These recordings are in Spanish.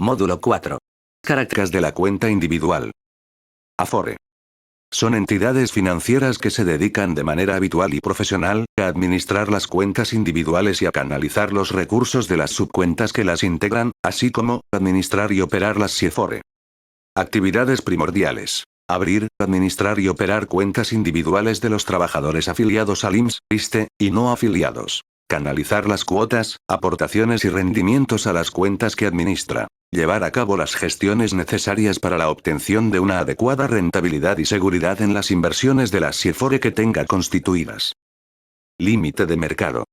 Módulo 4. Características de la cuenta individual. Afore. Son entidades financieras que se dedican de manera habitual y profesional a administrar las cuentas individuales y a canalizar los recursos de las subcuentas que las integran, así como administrar y operar las SIEFORE. Actividades primordiales. Abrir, administrar y operar cuentas individuales de los trabajadores afiliados al IMSS, ISSSTE, y no afiliados. Canalizar las cuotas, aportaciones y rendimientos a las cuentas que administra. Llevar a cabo las gestiones necesarias para la obtención de una adecuada rentabilidad y seguridad en las inversiones de las SIEFORE que tenga constituidas. Límite de mercado.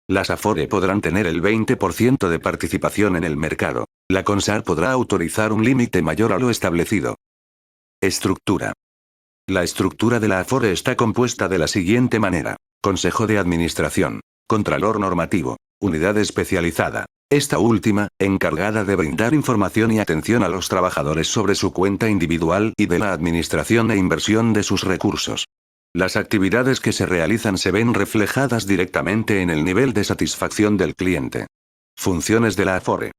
Las AFORE podrán tener el 20% de participación en el mercado. La CONSAR podrá autorizar un límite mayor a lo establecido. Estructura. La estructura de la AFORE está compuesta de la siguiente manera. Consejo de Administración. Contralor normativo. Unidad especializada. Esta última, encargada de brindar información y atención a los trabajadores sobre su cuenta individual y de la administración e inversión de sus recursos. Las actividades que se realizan se ven reflejadas directamente en el nivel de satisfacción del cliente. Funciones de la AFORE.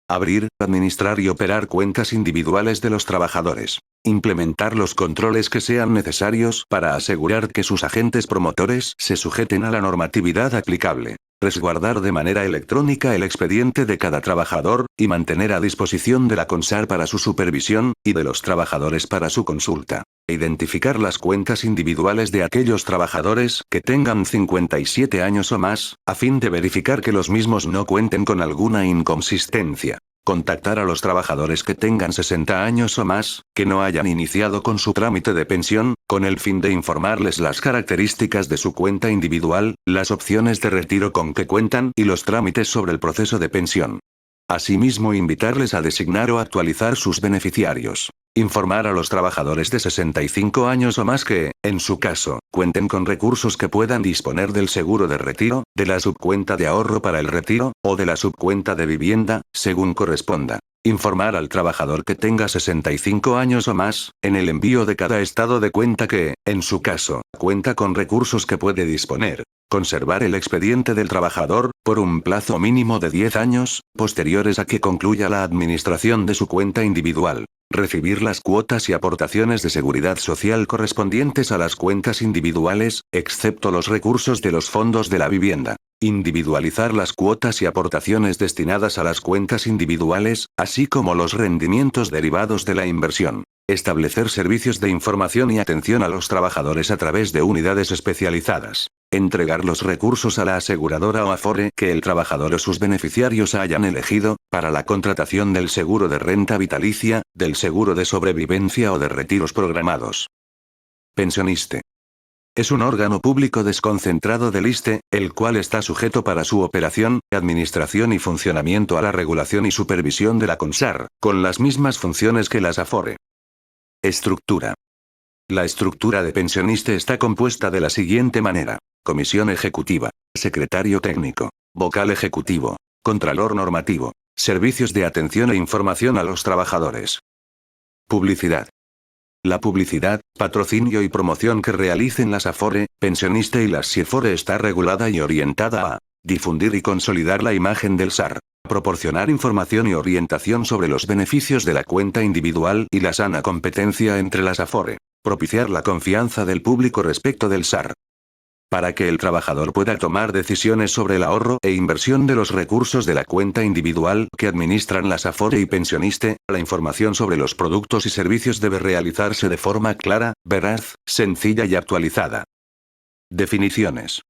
Abrir, administrar y operar cuentas individuales de los trabajadores. Implementar los controles que sean necesarios para asegurar que sus agentes promotores se sujeten a la normatividad aplicable. Resguardar de manera electrónica el expediente de cada trabajador, y mantener a disposición de la CONSAR para su supervisión, y de los trabajadores para su consulta. Identificar las cuentas individuales de aquellos trabajadores que tengan 57 años o más, a fin de verificar que los mismos no cuenten con alguna inconsistencia. Contactar a los trabajadores que tengan 60 años o más, que no hayan iniciado con su trámite de pensión, con el fin de informarles las características de su cuenta individual, las opciones de retiro con que cuentan y los trámites sobre el proceso de pensión. Asimismo, invitarles a designar o actualizar sus beneficiarios. Informar a los trabajadores de 65 años o más que, en su caso, cuenten con recursos que puedan disponer del seguro de retiro, de la subcuenta de ahorro para el retiro, o de la subcuenta de vivienda, según corresponda. Informar al trabajador que tenga 65 años o más, en el envío de cada estado de cuenta que, en su caso, cuenta con recursos que puede disponer. Conservar el expediente del trabajador, por un plazo mínimo de 10 años, posteriores a que concluya la administración de su cuenta individual. Recibir las cuotas y aportaciones de seguridad social correspondientes a las cuentas individuales, excepto los recursos de los fondos de la vivienda. Individualizar las cuotas y aportaciones destinadas a las cuentas individuales, así como los rendimientos derivados de la inversión. Establecer servicios de información y atención a los trabajadores a través de unidades especializadas. Entregar los recursos a la aseguradora o AFORE que el trabajador o sus beneficiarios hayan elegido, para la contratación del seguro de renta vitalicia, del seguro de sobrevivencia o de retiros programados. Pensioniste. Es un órgano público desconcentrado del ISSSTE, el cual está sujeto para su operación, administración y funcionamiento a la regulación y supervisión de la CONSAR, con las mismas funciones que las AFORE. Estructura. La estructura de pensioniste está compuesta de la siguiente manera. Comisión ejecutiva, secretario técnico, vocal ejecutivo, contralor normativo, servicios de atención e información a los trabajadores. Publicidad. La publicidad, patrocinio y promoción que realicen las AFORE, pensioniste y las SIEFORE está regulada y orientada a difundir y consolidar la imagen del SAR. Proporcionar información y orientación sobre los beneficios de la cuenta individual y la sana competencia entre las AFORE. Propiciar la confianza del público respecto del SAR. Para que el trabajador pueda tomar decisiones sobre el ahorro e inversión de los recursos de la cuenta individual que administran las AFORE y pensioniste, la información sobre los productos y servicios debe realizarse de forma clara, veraz, sencilla y actualizada. Definiciones.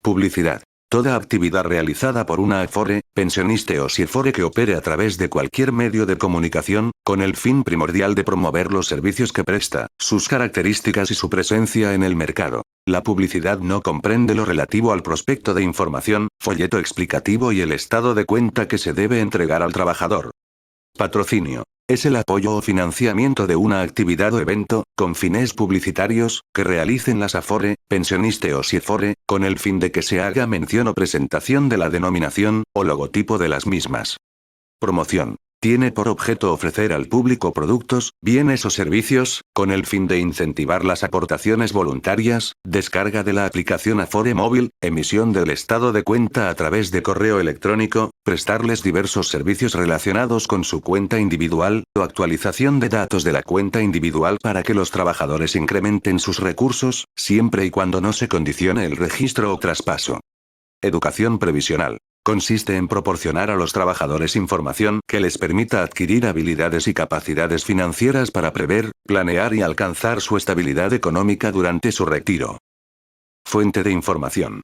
Publicidad. Toda actividad realizada por una AFORE, pensioniste o SIEFORE que opere a través de cualquier medio de comunicación, con el fin primordial de promover los servicios que presta, sus características y su presencia en el mercado. La publicidad no comprende lo relativo al prospecto de información, folleto explicativo y el estado de cuenta que se debe entregar al trabajador. Patrocinio. Es el apoyo o financiamiento de una actividad o evento, con fines publicitarios, que realicen las AFORE, pensioniste o SIEFORE, con el fin de que se haga mención o presentación de la denominación, o logotipo de las mismas. Promoción. Tiene por objeto ofrecer al público productos, bienes o servicios, con el fin de incentivar las aportaciones voluntarias, descarga de la aplicación Afore móvil, emisión del estado de cuenta a través de correo electrónico, prestarles diversos servicios relacionados con su cuenta individual, o actualización de datos de la cuenta individual para que los trabajadores incrementen sus recursos, siempre y cuando no se condicione el registro o traspaso. Educación previsional. Consiste en proporcionar a los trabajadores información que les permita adquirir habilidades y capacidades financieras para prever, planear y alcanzar su estabilidad económica durante su retiro. Fuente de información.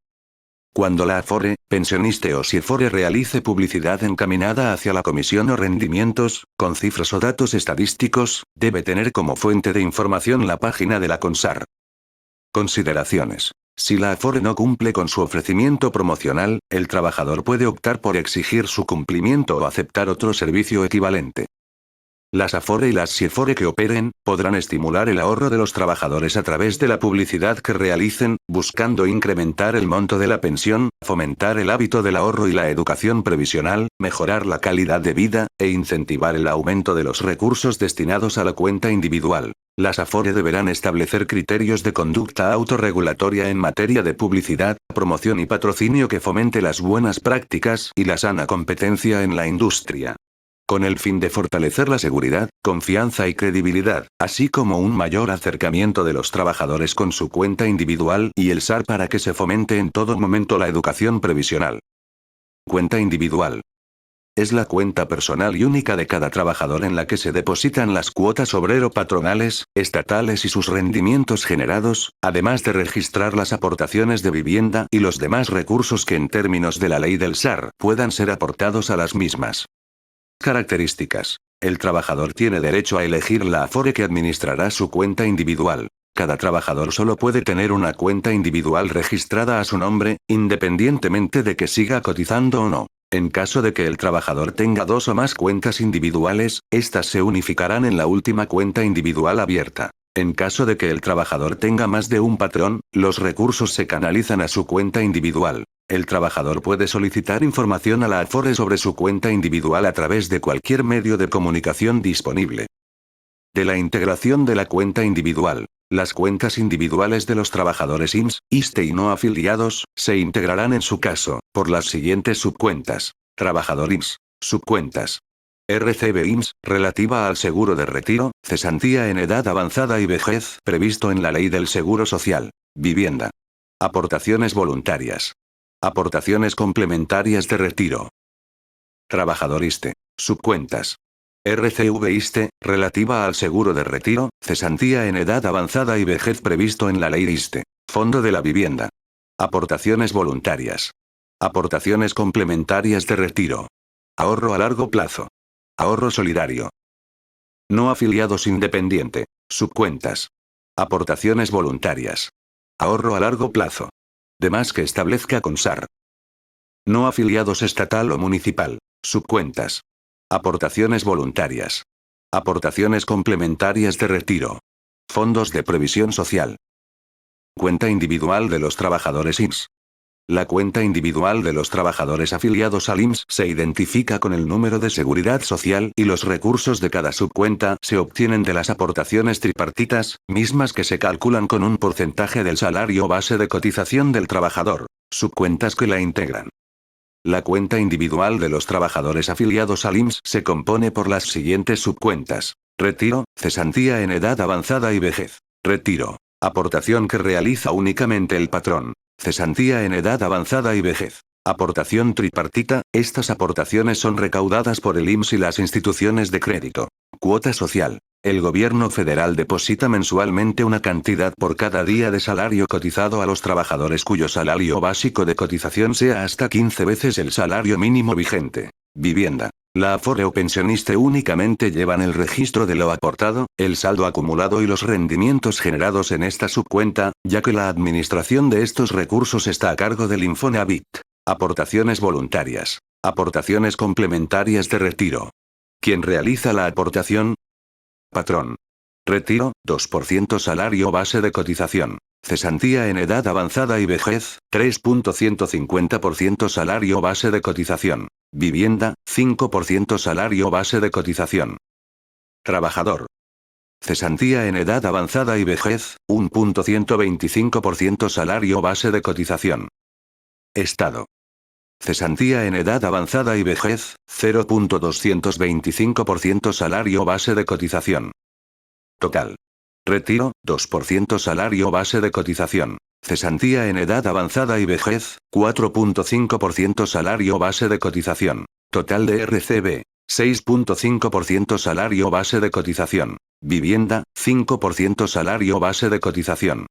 Cuando la Afore, pensioniste o SIEFORE realice publicidad encaminada hacia la comisión o rendimientos, con cifras o datos estadísticos, debe tener como fuente de información la página de la CONSAR. Consideraciones. Si la Afore no cumple con su ofrecimiento promocional, el trabajador puede optar por exigir su cumplimiento o aceptar otro servicio equivalente. Las Afore y las SIEFORE que operen, podrán estimular el ahorro de los trabajadores a través de la publicidad que realicen, buscando incrementar el monto de la pensión, fomentar el hábito del ahorro y la educación previsional, mejorar la calidad de vida, e incentivar el aumento de los recursos destinados a la cuenta individual. Las Afore deberán establecer criterios de conducta autorregulatoria en materia de publicidad, promoción y patrocinio que fomente las buenas prácticas y la sana competencia en la industria. Con el fin de fortalecer la seguridad, confianza y credibilidad, así como un mayor acercamiento de los trabajadores con su cuenta individual y el SAR para que se fomente en todo momento la educación previsional. Cuenta individual. Es la cuenta personal y única de cada trabajador en la que se depositan las cuotas obrero-patronales, estatales y sus rendimientos generados, además de registrar las aportaciones de vivienda y los demás recursos que en términos de la ley del SAR puedan ser aportados a las mismas. Características. El trabajador tiene derecho a elegir la Afore que administrará su cuenta individual. Cada trabajador solo puede tener una cuenta individual registrada a su nombre, independientemente de que siga cotizando o no. En caso de que el trabajador tenga dos o más cuentas individuales, estas se unificarán en la última cuenta individual abierta. En caso de que el trabajador tenga más de un patrón, los recursos se canalizan a su cuenta individual. El trabajador puede solicitar información a la Afore sobre su cuenta individual a través de cualquier medio de comunicación disponible. De la integración de la cuenta individual. Las cuentas individuales de los trabajadores IMSS, ISSSTE y no afiliados, se integrarán en su caso, por las siguientes subcuentas. Trabajador IMSS. Subcuentas. RCB IMSS, relativa al seguro de retiro, cesantía en edad avanzada y vejez, previsto en la Ley del Seguro Social. Vivienda. Aportaciones voluntarias. Aportaciones complementarias de retiro. Trabajador ISSSTE. Subcuentas. RCV ISSSTE, relativa al seguro de retiro, cesantía en edad avanzada y vejez previsto en la Ley ISSSTE. Fondo de la vivienda. Aportaciones voluntarias. Aportaciones complementarias de retiro. Ahorro a largo plazo. Ahorro solidario. No afiliados independiente. Subcuentas. Aportaciones voluntarias. Ahorro a largo plazo. Demás que establezca CONSAR. No afiliados estatal o municipal. Subcuentas. Aportaciones voluntarias. Aportaciones complementarias de retiro. Fondos de previsión social. Cuenta individual de los trabajadores IMSS. La cuenta individual de los trabajadores afiliados al IMSS se identifica con el número de seguridad social y los recursos de cada subcuenta se obtienen de las aportaciones tripartitas, mismas que se calculan con un porcentaje del salario base de cotización del trabajador. Subcuentas que la integran. La cuenta individual de los trabajadores afiliados al IMSS se compone por las siguientes subcuentas. Retiro, cesantía en edad avanzada y vejez. Retiro. Aportación que realiza únicamente el patrón. Cesantía en edad avanzada y vejez. Aportación tripartita, estas aportaciones son recaudadas por el IMSS y las instituciones de crédito. Cuota social. El gobierno federal deposita mensualmente una cantidad por cada día de salario cotizado a los trabajadores cuyo salario básico de cotización sea hasta 15 veces el salario mínimo vigente. Vivienda. La Afore o pensioniste únicamente llevan el registro de lo aportado, el saldo acumulado y los rendimientos generados en esta subcuenta, ya que la administración de estos recursos está a cargo del Infonavit. Aportaciones voluntarias. Aportaciones complementarias de retiro. ¿Quién realiza la aportación? Patrón. Retiro, 2% salario base de cotización. Cesantía en edad avanzada y vejez, 3.150% salario base de cotización. Vivienda, 5% salario base de cotización. Trabajador. Cesantía en edad avanzada y vejez, 1.125% salario base de cotización. Estado. Cesantía en edad avanzada y vejez, 0.225% salario base de cotización. Total. Retiro, 2% salario base de cotización. Cesantía en edad avanzada y vejez, 4.5% salario base de cotización. Total de RCB, 6.5% salario base de cotización. Vivienda, 5% salario base de cotización.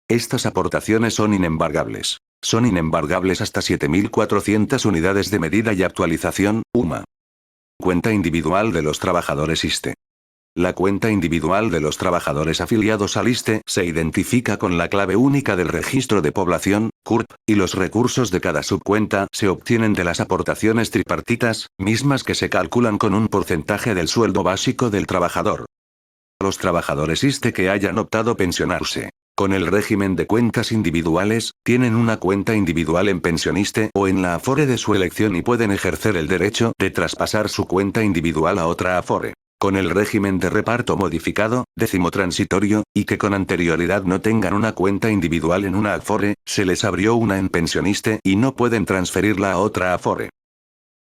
Estas aportaciones son inembargables. Son inembargables hasta 7.400 unidades de medida y actualización, UMA. Cuenta individual de los trabajadores ISSSTE. La cuenta individual de los trabajadores afiliados al ISSSTE se identifica con la clave única del registro de población, CURP, y los recursos de cada subcuenta se obtienen de las aportaciones tripartitas, mismas que se calculan con un porcentaje del sueldo básico del trabajador. Los trabajadores ISSSTE que hayan optado pensionarse con el régimen de cuentas individuales, tienen una cuenta individual en Pensioniste o en la Afore de su elección y pueden ejercer el derecho de traspasar su cuenta individual a otra Afore. Con el régimen de reparto modificado, décimo transitorio, y que con anterioridad no tengan una cuenta individual en una Afore, se les abrió una en Pensioniste y no pueden transferirla a otra Afore.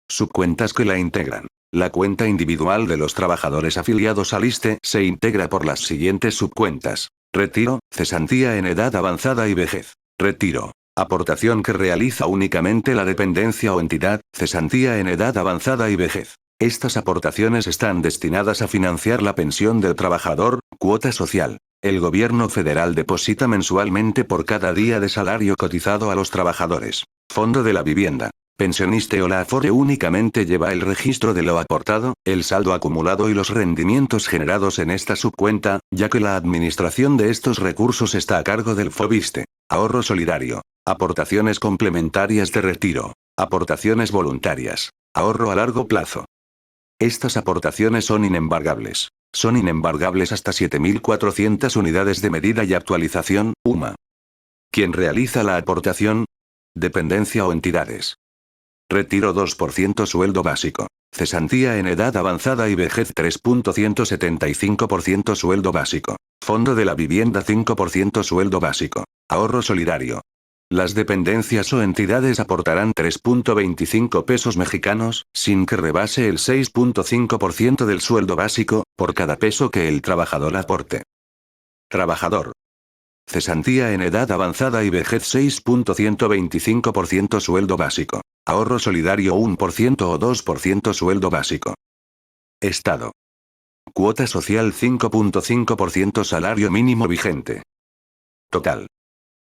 Subcuentas que la integran. La cuenta individual de los trabajadores afiliados al ISSSTE se integra por las siguientes subcuentas. Retiro, cesantía en edad avanzada y vejez. Retiro. Aportación que realiza únicamente la dependencia o entidad, cesantía en edad avanzada y vejez. Estas aportaciones están destinadas a financiar la pensión del trabajador, cuota social. El gobierno federal deposita mensualmente por cada día de salario cotizado a los trabajadores. Fondo de la vivienda. Pensioniste o la Afore únicamente lleva el registro de lo aportado, el saldo acumulado y los rendimientos generados en esta subcuenta, ya que la administración de estos recursos está a cargo del FOBISSSTE. Ahorro solidario. Aportaciones complementarias de retiro. Aportaciones voluntarias. Ahorro a largo plazo. Estas aportaciones son inembargables. Son inembargables hasta 7.400 unidades de medida y actualización, UMA. ¿Quién realiza la aportación? Dependencia o entidades. Retiro 2% sueldo básico. Cesantía en edad avanzada y vejez 3.175% sueldo básico. Fondo de la vivienda 5% sueldo básico. Ahorro solidario. Las dependencias o entidades aportarán 3.25 pesos mexicanos, sin que rebase el 6.5% del sueldo básico, por cada peso que el trabajador aporte. Trabajador. Cesantía en edad avanzada y vejez 6.125% sueldo básico. Ahorro solidario 1% o 2% sueldo básico. Estado. Cuota social 5.5% salario mínimo vigente. Total.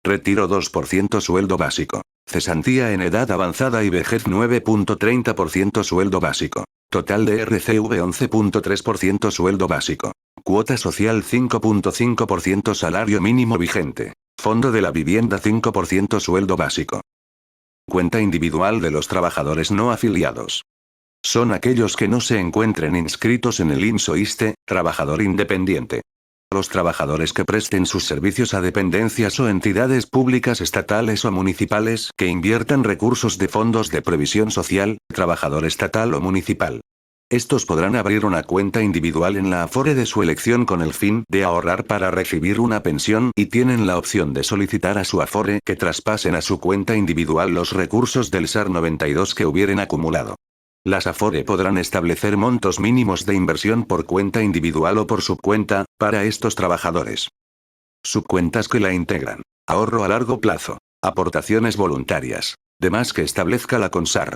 Retiro 2% sueldo básico. Cesantía en edad avanzada y vejez 9.30% sueldo básico. Total de RCV 11.3% sueldo básico. Cuota social 5.5% salario mínimo vigente. Fondo de la vivienda 5% sueldo básico. Cuenta individual de los trabajadores no afiliados. Son aquellos que no se encuentren inscritos en el IMSS o ISSSTE, trabajador independiente. Los trabajadores que presten sus servicios a dependencias o entidades públicas estatales o municipales que inviertan recursos de fondos de previsión social, trabajador estatal o municipal. Estos podrán abrir una cuenta individual en la Afore de su elección con el fin de ahorrar para recibir una pensión y tienen la opción de solicitar a su Afore que traspasen a su cuenta individual los recursos del SAR 92 que hubieren acumulado. Las Afore podrán establecer montos mínimos de inversión por cuenta individual o por subcuenta, para estos trabajadores. Subcuentas que la integran. Ahorro a largo plazo. Aportaciones voluntarias. Demás que establezca la CONSAR.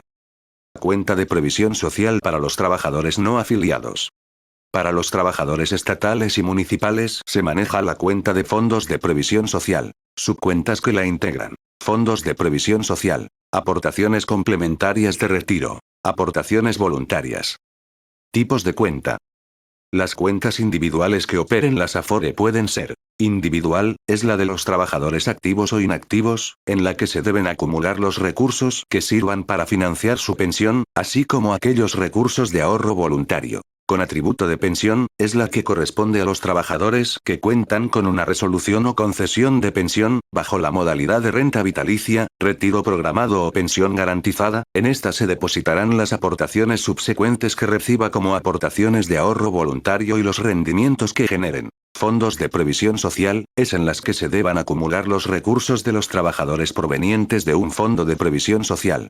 Cuenta de previsión social para los trabajadores no afiliados. Para los trabajadores estatales y municipales se maneja la cuenta de fondos de previsión social. Subcuentas que la integran. Fondos de previsión social. Aportaciones complementarias de retiro. Aportaciones voluntarias. Tipos de cuenta. Las cuentas individuales que operen las Afore pueden ser: individual, es la de los trabajadores activos o inactivos, en la que se deben acumular los recursos que sirvan para financiar su pensión, así como aquellos recursos de ahorro voluntario. con atributo de pensión, es la que corresponde a los trabajadores que cuentan con una resolución o concesión de pensión, bajo la modalidad de renta vitalicia, retiro programado o pensión garantizada. En esta se depositarán las aportaciones subsecuentes que reciba como aportaciones de ahorro voluntario y los rendimientos que generen. Fondos de previsión social, es en las que se deban acumular los recursos de los trabajadores provenientes de un fondo de previsión social.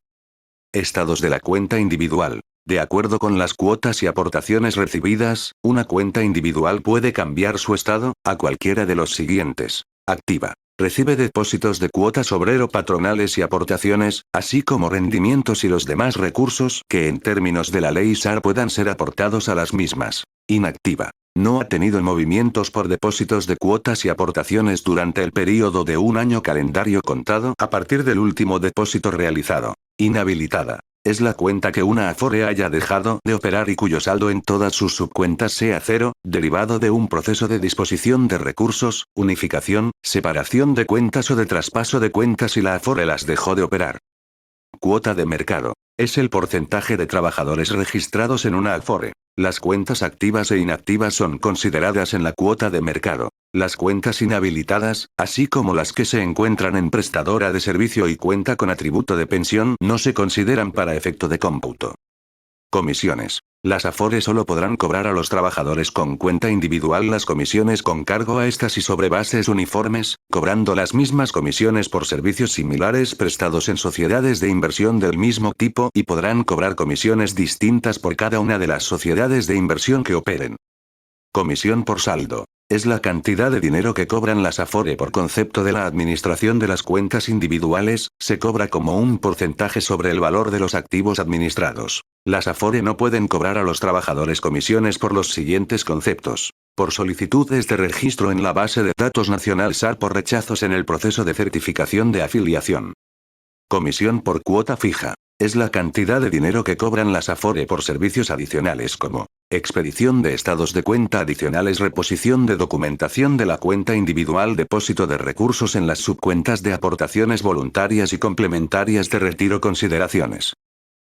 Estados de la cuenta individual. De acuerdo con las cuotas y aportaciones recibidas, una cuenta individual puede cambiar su estado a cualquiera de los siguientes. Activa. Recibe depósitos de cuotas obrero-patronales y aportaciones, así como rendimientos y los demás recursos que en términos de la ley SAR puedan ser aportados a las mismas. Inactiva. No ha tenido movimientos por depósitos de cuotas y aportaciones durante el período de un año calendario contado a partir del último depósito realizado. Inhabilitada. Es la cuenta que una Afore haya dejado de operar y cuyo saldo en todas sus subcuentas sea cero, derivado de un proceso de disposición de recursos, unificación, separación de cuentas o de traspaso de cuentas y la Afore las dejó de operar. Cuota de mercado. Es el porcentaje de trabajadores registrados en una Afore. Las cuentas activas e inactivas son consideradas en la cuota de mercado. Las cuentas inhabilitadas, así como las que se encuentran en prestadora de servicio y cuenta con atributo de pensión, no se consideran para efecto de cómputo. Comisiones. Las Afore solo podrán cobrar a los trabajadores con cuenta individual las comisiones con cargo a estas y sobre bases uniformes, cobrando las mismas comisiones por servicios similares prestados en sociedades de inversión del mismo tipo y podrán cobrar comisiones distintas por cada una de las sociedades de inversión que operen. Comisión por saldo. Es la cantidad de dinero que cobran las Afore por concepto de la administración de las cuentas individuales, se cobra como un porcentaje sobre el valor de los activos administrados. Las Afore no pueden cobrar a los trabajadores comisiones por los siguientes conceptos. Por solicitudes de registro en la base de datos nacional SAR, por rechazos en el proceso de certificación de afiliación. Comisión por cuota fija. Es la cantidad de dinero que cobran las Afore por servicios adicionales como expedición de estados de cuenta adicionales, reposición de documentación de la cuenta individual, depósito de recursos en las subcuentas de aportaciones voluntarias y complementarias de retiro, consideraciones.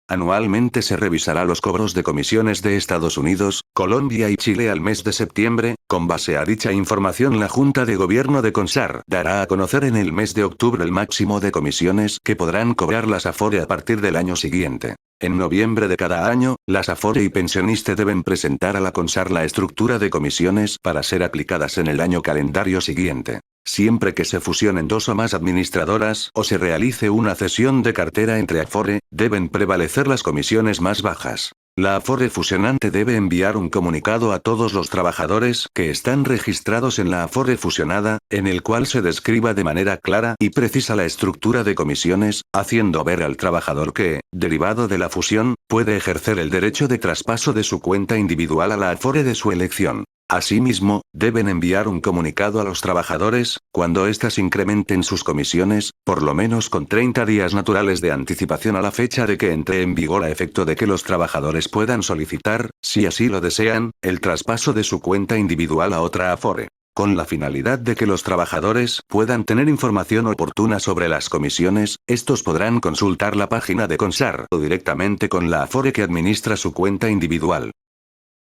Anualmente se revisará los cobros de comisiones de Estados Unidos, Colombia y Chile al mes de septiembre. Con base a dicha información, la Junta de Gobierno de CONSAR dará a conocer en el mes de octubre el máximo de comisiones que podrán cobrar las Afore a partir del año siguiente. En noviembre de cada año, las Afore y pensionistas deben presentar a la CONSAR la estructura de comisiones para ser aplicadas en el año calendario siguiente. Siempre que se fusionen dos o más administradoras o se realice una cesión de cartera entre Afore, deben prevalecer las comisiones más bajas. La Afore fusionante debe enviar un comunicado a todos los trabajadores que están registrados en la Afore fusionada, en el cual se describa de manera clara y precisa la estructura de comisiones, haciendo ver al trabajador que, derivado de la fusión, puede ejercer el derecho de traspaso de su cuenta individual a la Afore de su elección. Asimismo, deben enviar un comunicado a los trabajadores, cuando éstas incrementen sus comisiones, por lo menos con 30 días naturales de anticipación a la fecha de que entre en vigor, a efecto de que los trabajadores puedan solicitar, si así lo desean, el traspaso de su cuenta individual a otra Afore. Con la finalidad de que los trabajadores puedan tener información oportuna sobre las comisiones, estos podrán consultar la página de CONSAR o directamente con la Afore que administra su cuenta individual.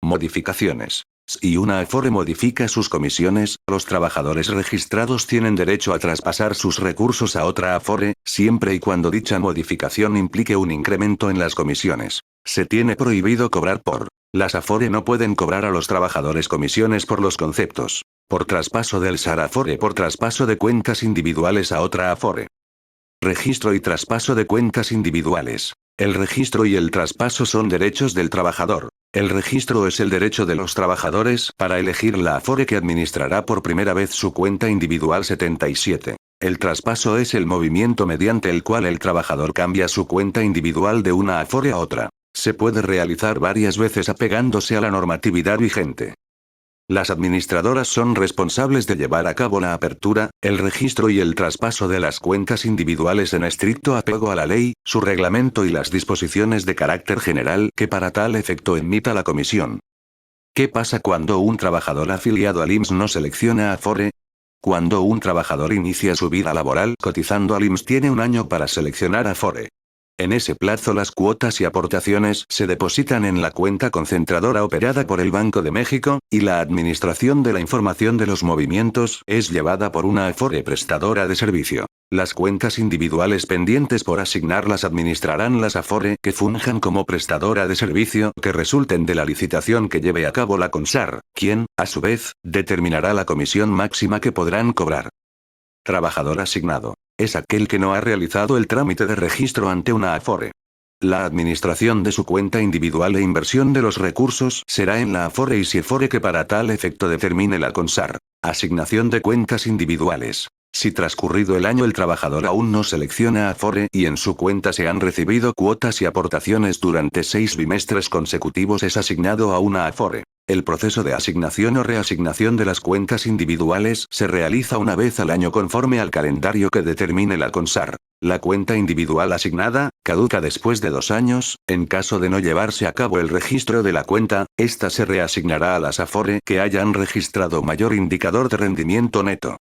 Modificaciones. Si una Afore modifica sus comisiones, los trabajadores registrados tienen derecho a traspasar sus recursos a otra Afore, siempre y cuando dicha modificación implique un incremento en las comisiones. Se tiene prohibido cobrar por. Las Afore no pueden cobrar a los trabajadores comisiones por los conceptos. Por traspaso del SAR Afore, por traspaso de cuentas individuales a otra Afore. Registro y traspaso de cuentas individuales. El registro y el traspaso son derechos del trabajador. El registro es el derecho de los trabajadores para elegir la Afore que administrará por primera vez su cuenta individual 77. El traspaso es el movimiento mediante el cual el trabajador cambia su cuenta individual de una Afore a otra. Se puede realizar varias veces apegándose a la normatividad vigente. Las administradoras son responsables de llevar a cabo la apertura, el registro y el traspaso de las cuentas individuales en estricto apego a la ley, su reglamento y las disposiciones de carácter general que para tal efecto emita la comisión. ¿Qué pasa cuando un trabajador afiliado al IMSS no selecciona Afore? Cuando un trabajador inicia su vida laboral cotizando al IMSS, tiene un año para seleccionar Afore. En ese plazo las cuotas y aportaciones se depositan en la cuenta concentradora operada por el Banco de México, y la administración de la información de los movimientos es llevada por una Afore prestadora de servicio. Las cuentas individuales pendientes por asignar las administrarán las Afore que funjan como prestadora de servicio que resulten de la licitación que lleve a cabo la CONSAR, quien, a su vez, determinará la comisión máxima que podrán cobrar. Trabajador asignado. Es aquel que no ha realizado el trámite de registro ante una Afore. La administración de su cuenta individual e inversión de los recursos será en la Afore y Afore que para tal efecto determine la CONSAR. Asignación de cuentas individuales. Si transcurrido el año el trabajador aún no selecciona Afore y en su cuenta se han recibido cuotas y aportaciones durante 6 bimestres consecutivos, es asignado a una Afore. El proceso de asignación o reasignación de las cuentas individuales se realiza una vez al año conforme al calendario que determine la CONSAR. La cuenta individual asignada caduca después de 2 años. En caso de no llevarse a cabo el registro de la cuenta, esta se reasignará a las Afore que hayan registrado mayor indicador de rendimiento neto.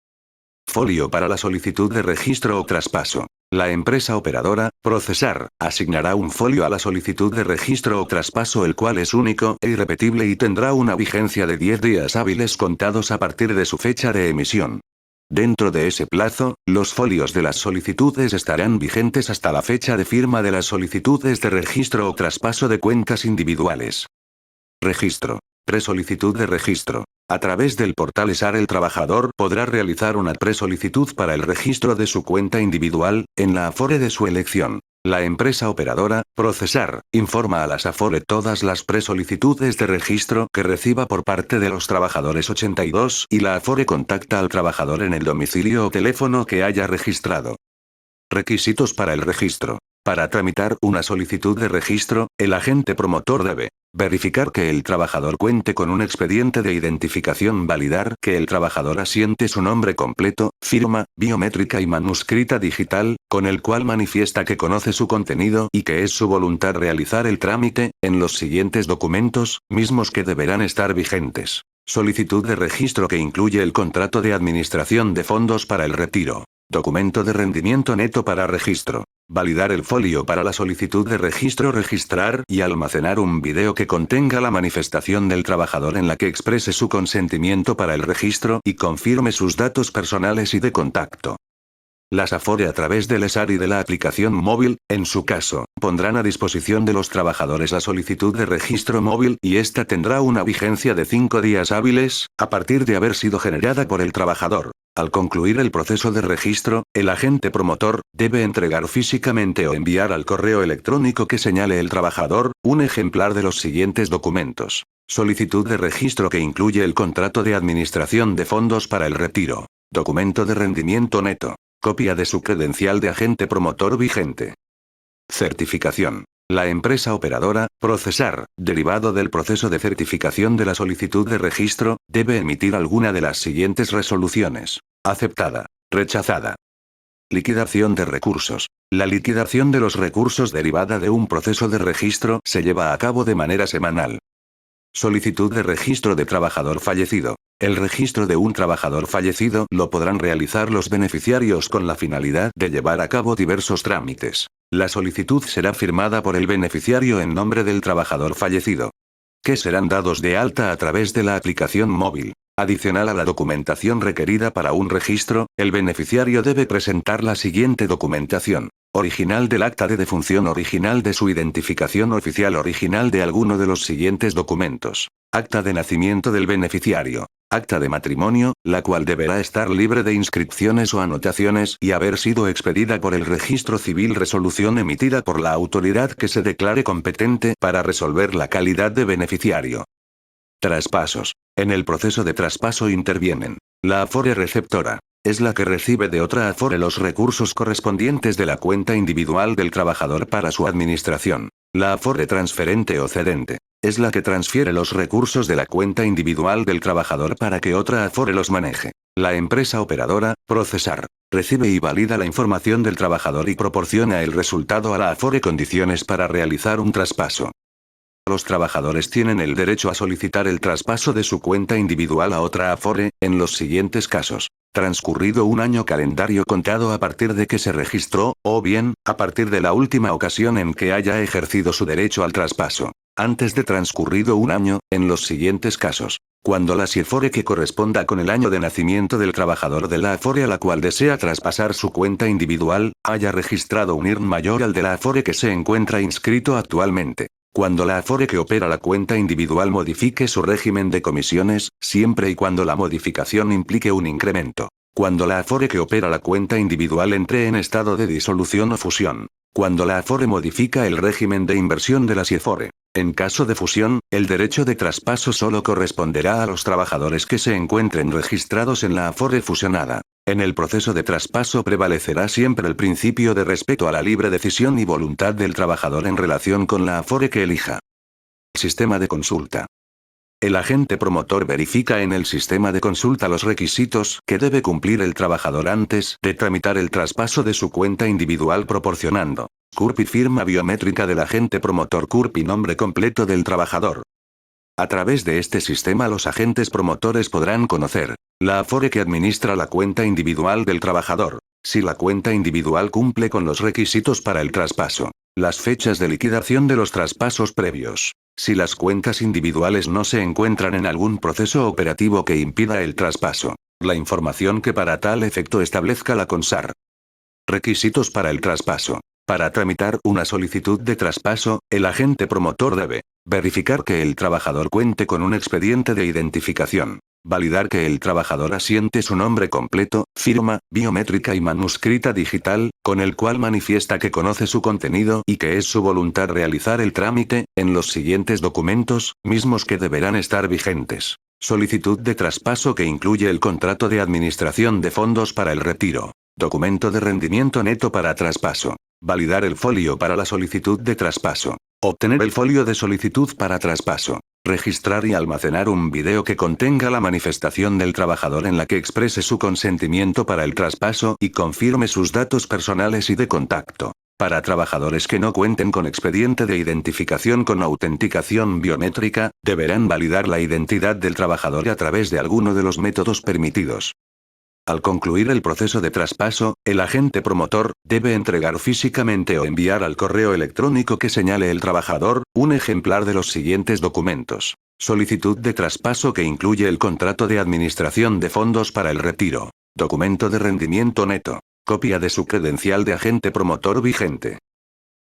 Folio para la solicitud de registro o traspaso. La empresa operadora, Procesar, asignará un folio a la solicitud de registro o traspaso, el cual es único e irrepetible y tendrá una vigencia de 10 días hábiles contados a partir de su fecha de emisión. Dentro de ese plazo, los folios de las solicitudes estarán vigentes hasta la fecha de firma de las solicitudes de registro o traspaso de cuentas individuales. Registro. Presolicitud de registro. A través del portal ESAR el trabajador podrá realizar una presolicitud para el registro de su cuenta individual, en la Afore de su elección. La empresa operadora, Procesar, informa a las Afore todas las presolicitudes de registro que reciba por parte de los trabajadores 82 y la Afore contacta al trabajador en el domicilio o teléfono que haya registrado. Requisitos para el registro. Para tramitar una solicitud de registro, el agente promotor debe verificar que el trabajador cuente con un expediente de identificación, validar que el trabajador asiente su nombre completo, firma, biométrica y manuscrita digital, con el cual manifiesta que conoce su contenido y que es su voluntad realizar el trámite, en los siguientes documentos, mismos que deberán estar vigentes. Solicitud de registro que incluye el contrato de administración de fondos para el retiro. Documento de rendimiento neto para registro. Validar el folio para la solicitud de registro, registrar y almacenar un video que contenga la manifestación del trabajador en la que exprese su consentimiento para el registro y confirme sus datos personales y de contacto. Las Afore a través del ESAR y de la aplicación móvil, en su caso, pondrán a disposición de los trabajadores la solicitud de registro móvil y esta tendrá una vigencia de 5 días hábiles, a partir de haber sido generada por el trabajador. Al concluir el proceso de registro, el agente promotor debe entregar físicamente o enviar al correo electrónico que señale el trabajador, un ejemplar de los siguientes documentos. Solicitud de registro que incluye el contrato de administración de fondos para el retiro. Documento de rendimiento neto. Copia de su credencial de agente promotor vigente. Certificación. La empresa operadora, Procesar, derivado del proceso de certificación de la solicitud de registro, debe emitir alguna de las siguientes resoluciones. Aceptada. Rechazada. Liquidación de recursos. La liquidación de los recursos derivada de un proceso de registro se lleva a cabo de manera semanal. Solicitud de registro de trabajador fallecido. El registro de un trabajador fallecido lo podrán realizar los beneficiarios con la finalidad de llevar a cabo diversos trámites. La solicitud será firmada por el beneficiario en nombre del trabajador fallecido, que serán dados de alta a través de la aplicación móvil. Adicional a la documentación requerida para un registro, el beneficiario debe presentar la siguiente documentación. Original del acta de defunción, original de su identificación oficial, original de alguno de los siguientes documentos. Acta de nacimiento del beneficiario. Acta de matrimonio, la cual deberá estar libre de inscripciones o anotaciones y haber sido expedida por el registro civil. Resolución emitida por la autoridad que se declare competente para resolver la calidad de beneficiario. Traspasos. En el proceso de traspaso intervienen la Afore receptora. Es la que recibe de otra Afore los recursos correspondientes de la cuenta individual del trabajador para su administración. La Afore transferente o cedente. Es la que transfiere los recursos de la cuenta individual del trabajador para que otra Afore los maneje. La empresa operadora, Procesar, recibe y valida la información del trabajador y proporciona el resultado a la Afore. Condiciones para realizar un traspaso. Los trabajadores tienen el derecho a solicitar el traspaso de su cuenta individual a otra Afore, en los siguientes casos. transcurrido un año calendario contado a partir de que se registró, o bien, a partir de la última ocasión en que haya ejercido su derecho al traspaso. Antes de transcurrido un año, en los siguientes casos. Cuando la SIFORE que corresponda con el año de nacimiento del trabajador de la AFORE a la cual desea traspasar su cuenta individual, haya registrado un IRN mayor al de la AFORE que se encuentra inscrito actualmente. Cuando la AFORE que opera la cuenta individual modifique su régimen de comisiones, siempre y cuando la modificación implique un incremento. Cuando la AFORE que opera la cuenta individual entre en estado de disolución o fusión. Cuando la AFORE modifica el régimen de inversión de la SIFORE. En caso de fusión, el derecho de traspaso solo corresponderá a los trabajadores que se encuentren registrados en la AFORE fusionada. En el proceso de traspaso prevalecerá siempre el principio de respeto a la libre decisión y voluntad del trabajador en relación con la AFORE que elija. Sistema de consulta. El agente promotor verifica en el sistema de consulta los requisitos que debe cumplir el trabajador antes de tramitar el traspaso de su cuenta individual proporcionando CURP y firma biométrica del agente promotor, CURP y nombre completo del trabajador. A través de este sistema los agentes promotores podrán conocer la AFORE que administra la cuenta individual del trabajador, si la cuenta individual cumple con los requisitos para el traspaso, las fechas de liquidación de los traspasos previos, si las cuentas individuales no se encuentran en algún proceso operativo que impida el traspaso, la información que para tal efecto establezca la CONSAR. Requisitos para el traspaso. Para tramitar una solicitud de traspaso, el agente promotor debe verificar que el trabajador cuente con un expediente de identificación, validar que el trabajador asiente su nombre completo, firma, biométrica y manuscrita digital, con el cual manifiesta que conoce su contenido y que es su voluntad realizar el trámite, en los siguientes documentos, mismos que deberán estar vigentes. Solicitud de traspaso que incluye el contrato de administración de fondos para el retiro. Documento de rendimiento neto para traspaso. Validar el folio para la solicitud de traspaso. Obtener el folio de solicitud para traspaso. Registrar y almacenar un video que contenga la manifestación del trabajador en la que exprese su consentimiento para el traspaso y confirme sus datos personales y de contacto. Para trabajadores que no cuenten con expediente de identificación con autenticación biométrica, deberán validar la identidad del trabajador a través de alguno de los métodos permitidos. Al concluir el proceso de traspaso, el agente promotor debe entregar físicamente o enviar al correo electrónico que señale el trabajador, un ejemplar de los siguientes documentos. Solicitud de traspaso que incluye el contrato de administración de fondos para el retiro. Documento de rendimiento neto. Copia de su credencial de agente promotor vigente.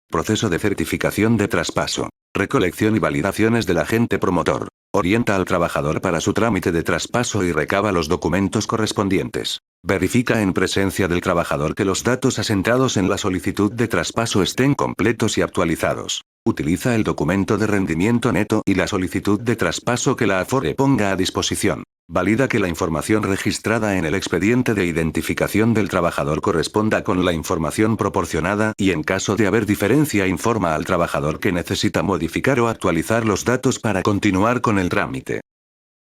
Proceso de certificación de traspaso. Recolección y validaciones del agente promotor. Orienta al trabajador para su trámite de traspaso y recaba los documentos correspondientes. Verifica en presencia del trabajador que los datos asentados en la solicitud de traspaso estén completos y actualizados. Utiliza el documento de rendimiento neto y la solicitud de traspaso que la AFORE ponga a disposición. Valida que la información registrada en el expediente de identificación del trabajador corresponda con la información proporcionada y en caso de haber diferencia informa al trabajador que necesita modificar o actualizar los datos para continuar con el trámite.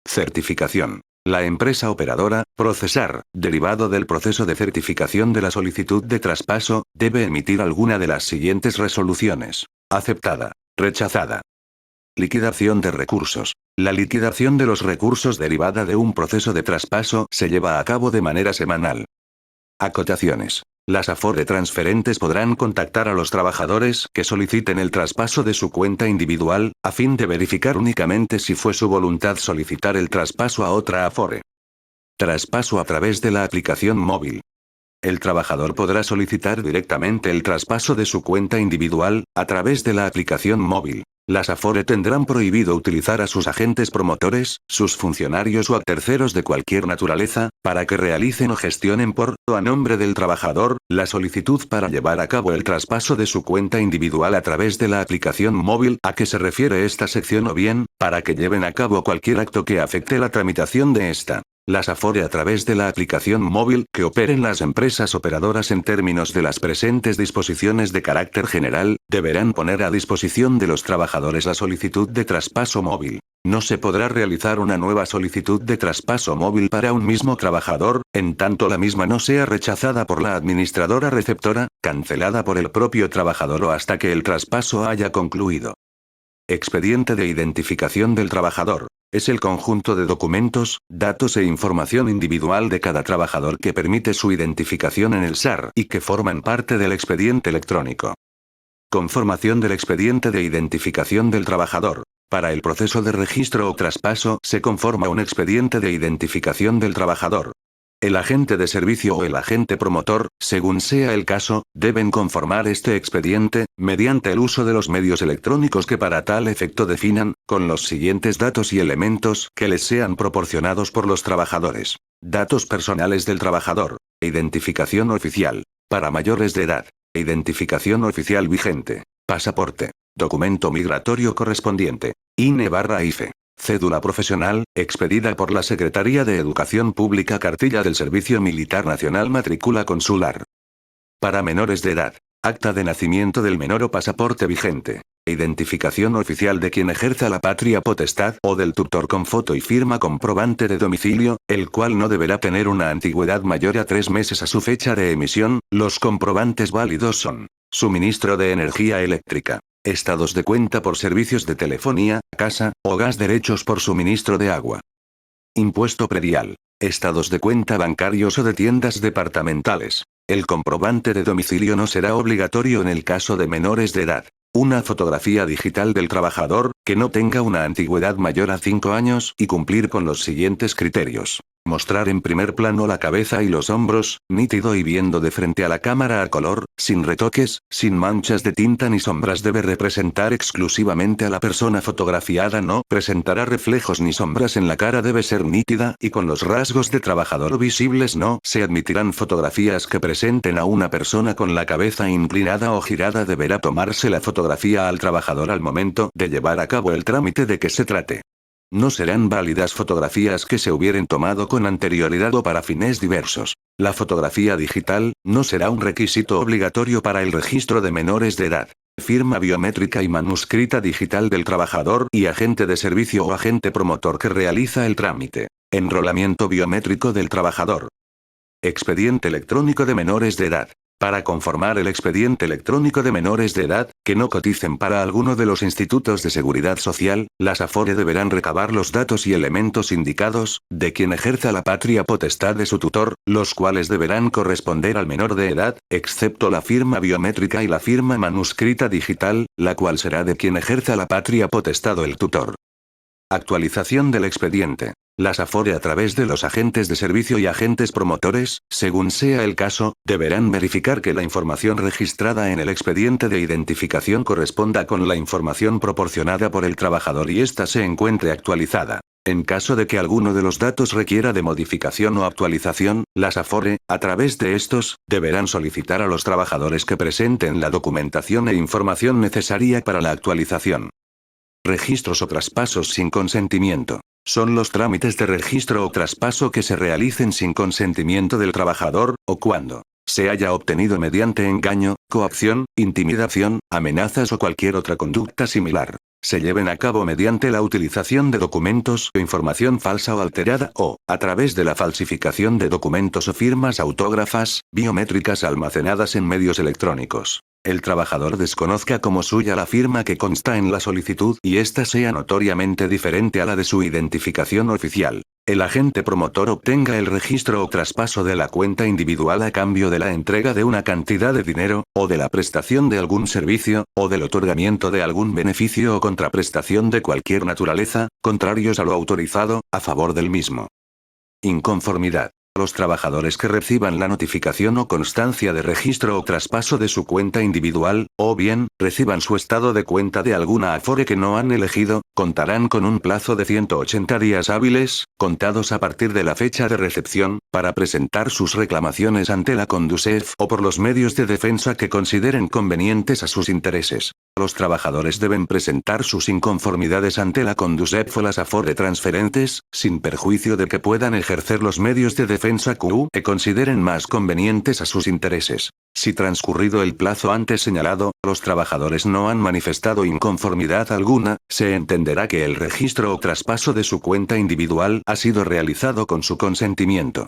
Certificación. La empresa operadora, procesar, derivado del proceso de certificación de la solicitud de traspaso, debe emitir alguna de las siguientes resoluciones. Aceptada. Rechazada. Liquidación de recursos. La liquidación de los recursos derivada de un proceso de traspaso se lleva a cabo de manera semanal. Acotaciones. Las AFORE transferentes podrán contactar a los trabajadores que soliciten el traspaso de su cuenta individual, a fin de verificar únicamente si fue su voluntad solicitar el traspaso a otra AFORE. Traspaso a través de la aplicación móvil. El trabajador podrá solicitar directamente el traspaso de su cuenta individual, a través de la aplicación móvil. Las AFORE tendrán prohibido utilizar a sus agentes promotores, sus funcionarios o a terceros de cualquier naturaleza, para que realicen o gestionen por o a nombre del trabajador, la solicitud para llevar a cabo el traspaso de su cuenta individual a través de la aplicación móvil a que se refiere esta sección o bien, para que lleven a cabo cualquier acto que afecte la tramitación de esta. Las AFORE a través de la aplicación móvil que operen las empresas operadoras en términos de las presentes disposiciones de carácter general, deberán poner a disposición de los trabajadores la solicitud de traspaso móvil. No se podrá realizar una nueva solicitud de traspaso móvil para un mismo trabajador, en tanto la misma no sea rechazada por la administradora receptora, cancelada por el propio trabajador o hasta que el traspaso haya concluido. Expediente de identificación del trabajador. Es el conjunto de documentos, datos e información individual de cada trabajador que permite su identificación en el SAR y que forman parte del expediente electrónico. Conformación del expediente de identificación del trabajador. Para el proceso de registro o traspaso se conforma un expediente de identificación del trabajador. El agente de servicio o el agente promotor, según sea el caso, deben conformar este expediente, mediante el uso de los medios electrónicos que para tal efecto definan, con los siguientes datos y elementos que les sean proporcionados por los trabajadores. Datos personales del trabajador. Identificación oficial. Para mayores de edad. Identificación oficial vigente. Pasaporte. Documento migratorio correspondiente. INE/IFE. Cédula profesional, expedida por la Secretaría de Educación Pública. Cartilla del Servicio Militar Nacional. Matrícula consular. Para menores de edad. Acta de nacimiento del menor o pasaporte vigente. Identificación oficial de quien ejerza la patria potestad o del tutor con foto y firma comprobante de domicilio, el cual no deberá tener una antigüedad mayor a 3 meses a su fecha de emisión. Los comprobantes válidos son: suministro de energía eléctrica, estados de cuenta por servicios de telefonía, casa o gas, derechos por suministro de agua, impuesto predial, estados de cuenta bancarios o de tiendas departamentales. El comprobante de domicilio no será obligatorio en el caso de menores de edad. Una fotografía digital del trabajador, que no tenga una antigüedad mayor a 5 años y cumplir con los siguientes criterios. Mostrar en primer plano la cabeza y los hombros, nítido y viendo de frente a la cámara a color, sin retoques, sin manchas de tinta ni sombras. Debe representar exclusivamente a la persona fotografiada. No presentará reflejos ni sombras en la cara. Debe ser nítida y con los rasgos de trabajador visibles. No se admitirán fotografías que presenten a una persona con la cabeza inclinada o girada. Deberá tomarse la fotografía al trabajador al momento de llevar a cabo el trámite de que se trate. No serán válidas fotografías que se hubieran tomado con anterioridad o para fines diversos. La fotografía digital no será un requisito obligatorio para el registro de menores de edad. Firma biométrica y manuscrita digital del trabajador y agente de servicio o agente promotor que realiza el trámite. Enrolamiento biométrico del trabajador. Expediente electrónico de menores de edad. Para conformar el expediente electrónico de menores de edad, que no coticen para alguno de los institutos de seguridad social, las AFORE deberán recabar los datos y elementos indicados, de quien ejerza la patria potestad de su tutor, los cuales deberán corresponder al menor de edad, excepto la firma biométrica y la firma manuscrita digital, la cual será de quien ejerza la patria potestad o el tutor. Actualización del expediente. Las AFORE, a través de los agentes de servicio y agentes promotores, según sea el caso, deberán verificar que la información registrada en el expediente de identificación corresponda con la información proporcionada por el trabajador y ésta se encuentre actualizada. En caso de que alguno de los datos requiera de modificación o actualización, las AFORE, a través de estos, deberán solicitar a los trabajadores que presenten la documentación e información necesaria para la actualización. Registros o traspasos sin consentimiento. Son los trámites de registro o traspaso que se realicen sin consentimiento del trabajador, o cuando se haya obtenido mediante engaño, coacción, intimidación, amenazas o cualquier otra conducta similar. Se lleven a cabo mediante la utilización de documentos o información falsa o alterada o, a través de la falsificación de documentos o firmas autógrafas, biométricas almacenadas en medios electrónicos. El trabajador desconozca como suya la firma que consta en la solicitud y ésta sea notoriamente diferente a la de su identificación oficial. El agente promotor obtenga el registro o traspaso de la cuenta individual a cambio de la entrega de una cantidad de dinero, o de la prestación de algún servicio, o del otorgamiento de algún beneficio o contraprestación de cualquier naturaleza, contrarios a lo autorizado, a favor del mismo. Inconformidad. Los trabajadores que reciban la notificación o constancia de registro o traspaso de su cuenta individual, o bien, reciban su estado de cuenta de alguna AFORE que no han elegido, contarán con un plazo de 180 días hábiles, contados a partir de la fecha de recepción, para presentar sus reclamaciones ante la Conducef o por los medios de defensa que consideren convenientes a sus intereses. Los trabajadores deben presentar sus inconformidades ante la Conducef o las AFORE transferentes, sin perjuicio de que puedan ejercer los medios de defensa que consideren más convenientes a sus intereses. Si transcurrido el plazo antes señalado, los trabajadores no han manifestado inconformidad alguna, se entenderá que el registro o traspaso de su cuenta individual ha sido realizado con su consentimiento.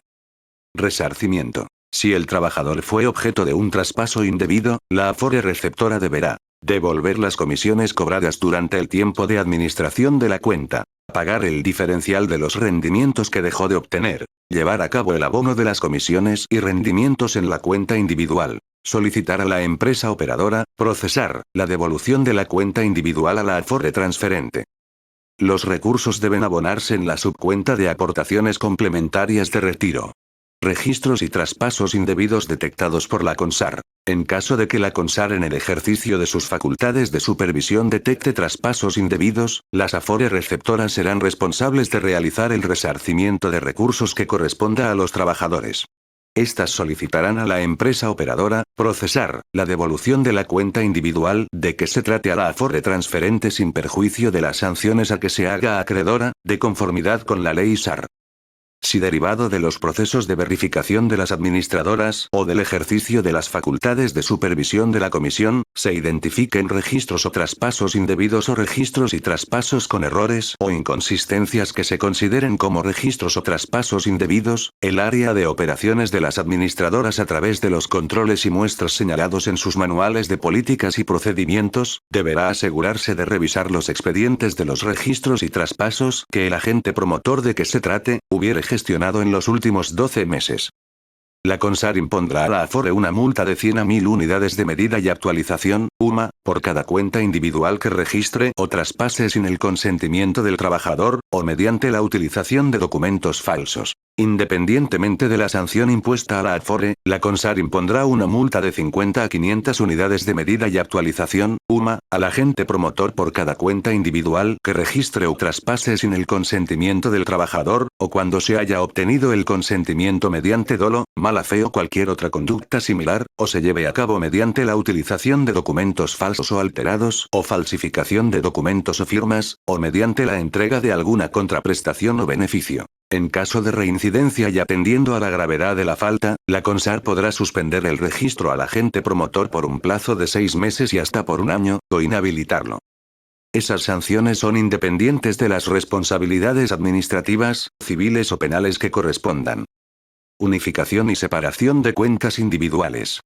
Resarcimiento. Si el trabajador fue objeto de un traspaso indebido, la AFORE receptora deberá devolver las comisiones cobradas durante el tiempo de administración de la cuenta, pagar el diferencial de los rendimientos que dejó de obtener, llevar a cabo el abono de las comisiones y rendimientos en la cuenta individual, solicitar a la empresa operadora, procesar la devolución de la cuenta individual a la Afore transferente. Los recursos deben abonarse en la subcuenta de aportaciones complementarias de retiro. Registros y traspasos indebidos detectados por la CONSAR. En caso de que la CONSAR en el ejercicio de sus facultades de supervisión detecte traspasos indebidos, las Afore receptoras serán responsables de realizar el resarcimiento de recursos que corresponda a los trabajadores. Estas solicitarán a la empresa operadora, procesar la devolución de la cuenta individual de que se trate a la Afore transferente sin perjuicio de las sanciones a que se haga acreedora, de conformidad con la ley SAR. Si derivado de los procesos de verificación de las administradoras o del ejercicio de las facultades de supervisión de la comisión, se identifiquen registros o traspasos indebidos o registros y traspasos con errores o inconsistencias que se consideren como registros o traspasos indebidos, el área de operaciones de las administradoras a través de los controles y muestras señalados en sus manuales de políticas y procedimientos, deberá asegurarse de revisar los expedientes de los registros y traspasos que el agente promotor de que se trate hubiere gestionado en los últimos 12 meses. La CONSAR impondrá a la Afore una multa de 100 a 1000 unidades de medida y actualización, UMA, por cada cuenta individual que registre o traspase sin el consentimiento del trabajador, o mediante la utilización de documentos falsos. Independientemente de la sanción impuesta a la Afore, la CONSAR impondrá una multa de 50 a 500 unidades de medida y actualización, UMA, al agente promotor por cada cuenta individual que registre o traspase sin el consentimiento del trabajador, o cuando se haya obtenido el consentimiento mediante dolo, mala fe o cualquier otra conducta similar, o se lleve a cabo mediante la utilización de documentos falsos o alterados, o falsificación de documentos o firmas, o mediante la entrega de alguna contraprestación o beneficio. En caso de reincidencia y atendiendo a la gravedad de la falta, la CONSAR podrá suspender el registro al agente promotor por un plazo de 6 meses y hasta por un año, o inhabilitarlo. Esas sanciones son independientes de las responsabilidades administrativas, civiles o penales que correspondan. Unificación y separación de cuentas individuales.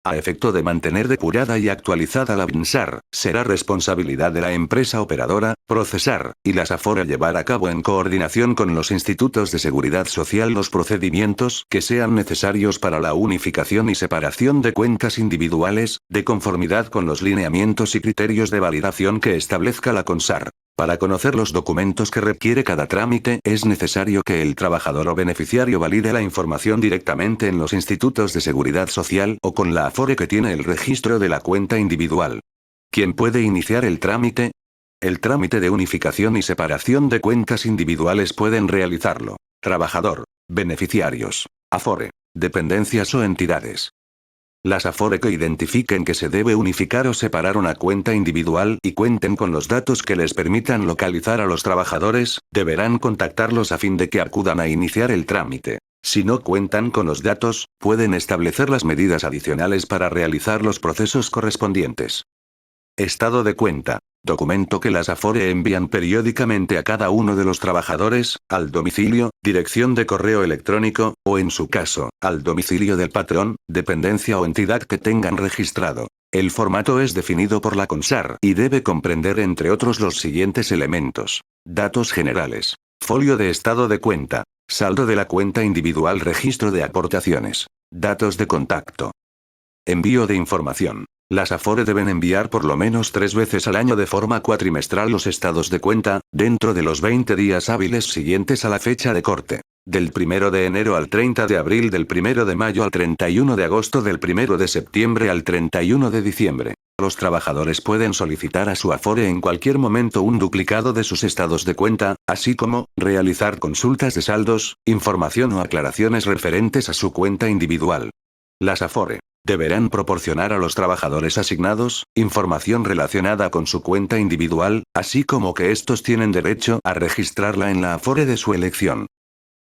A efecto de mantener depurada y actualizada la BINSAR, será responsabilidad de la empresa operadora, procesar, y las Afore llevar a cabo en coordinación con los institutos de seguridad social los procedimientos que sean necesarios para la unificación y separación de cuentas individuales, de conformidad con los lineamientos y criterios de validación que establezca la CONSAR. Para conocer los documentos que requiere cada trámite, es necesario que el trabajador o beneficiario valide la información directamente en los institutos de seguridad social o con la Afore que tiene el registro de la cuenta individual. ¿Quién puede iniciar el trámite? El trámite de unificación y separación de cuentas individuales pueden realizarlo trabajador, beneficiarios, Afore, dependencias o entidades. Las Afore que identifiquen que se debe unificar o separar una cuenta individual y cuenten con los datos que les permitan localizar a los trabajadores, deberán contactarlos a fin de que acudan a iniciar el trámite. Si no cuentan con los datos, pueden establecer las medidas adicionales para realizar los procesos correspondientes. Estado de cuenta. Documento que las Afore envían periódicamente a cada uno de los trabajadores, al domicilio, dirección de correo electrónico, o en su caso, al domicilio del patrón, dependencia o entidad que tengan registrado. El formato es definido por la CONSAR y debe comprender entre otros los siguientes elementos. Datos generales. Folio de estado de cuenta. Saldo de la cuenta individual, registro de aportaciones. Datos de contacto. Envío de información. Las Afore deben enviar por lo menos 3 veces al año de forma cuatrimestral los estados de cuenta, dentro de los 20 días hábiles siguientes a la fecha de corte. Del 1 de enero al 30 de abril, del 1 de mayo al 31 de agosto, del 1 de septiembre al 31 de diciembre. Los trabajadores pueden solicitar a su Afore en cualquier momento un duplicado de sus estados de cuenta, así como realizar consultas de saldos, información o aclaraciones referentes a su cuenta individual. Las Afore deberán proporcionar a los trabajadores asignados información relacionada con su cuenta individual, así como que estos tienen derecho a registrarla en la Afore de su elección.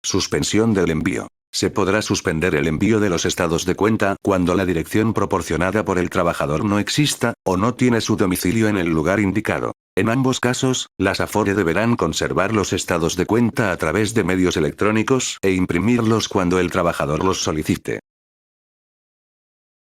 Suspensión del envío. Se podrá suspender el envío de los estados de cuenta cuando la dirección proporcionada por el trabajador no exista, o no tiene su domicilio en el lugar indicado. En ambos casos, las Afore deberán conservar los estados de cuenta a través de medios electrónicos e imprimirlos cuando el trabajador los solicite.